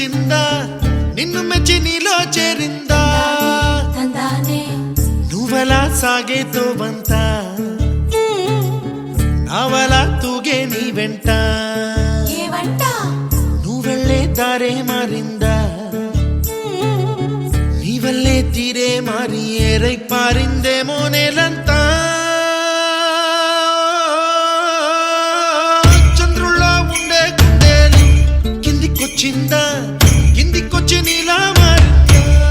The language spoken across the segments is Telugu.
వచ్చిందా నిన్ను మెచ్చి నీలో చేరిందా నువ్వలా సాగేతో వంత నావలా తూగే నీ వెంట నువ్వెళ్ళే దారే మారిందా నీ వల్లే తీరే మారి ఏరై పారిందేమో నేలంతా చంద్రుల్లో ఉండే గుండెలు కిందికొచ్చిందా కిందికొచ్చి నీలా మారిందా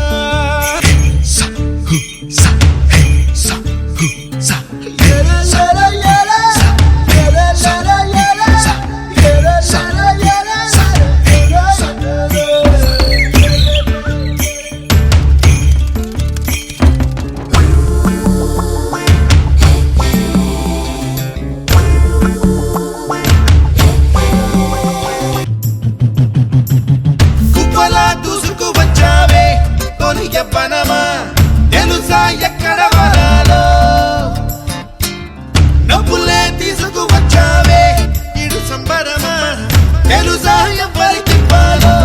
దూసుకు వచ్చావే తొలి యవ్వనమా తెలుసా ఎక్కడ వరాలో నవ్వులే తీసుకు వచ్చావే ఇడు సంబరమా తెలుసా ఎవరికి పాలో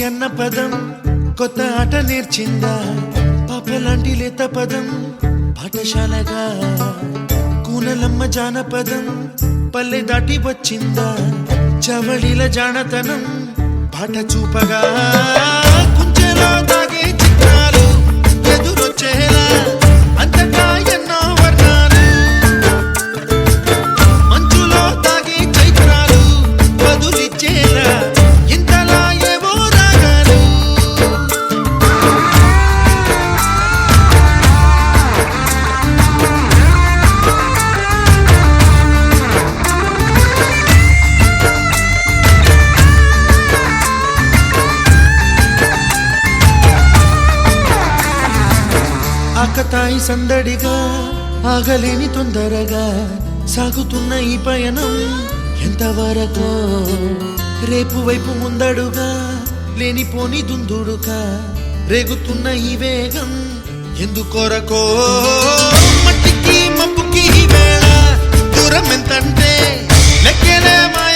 అన్న పదం కొత్త ఆట నేర్చిందా పాపలాంటి లేత పదం పాఠశాలగా కూనలమ్మ జానపదం పల్లె దాటి వచ్చిందా చవళిల జానతనం పాట చూపగా కుంచెలో దాగే చిత్రాలు ఎదురొచ్చేలా అంతటా ఎన్నో వర్ణాలు మంచులో దాగే చైత్రాలు బదులిచ్చేలా ఆకతాయి సందడిగా ఆగలేని తొందరగా సాగుతున్న ఈ పయనం ఎంతవరకో రేపు వైపు ముందడుగా లేనిపోని దుందుడుగా రేగుతున్న ఈ వేగం ఎందుకొరకో మట్టికి మబ్బుకి వేళ దూరం ఎంతంటే లెక్కలే మాయ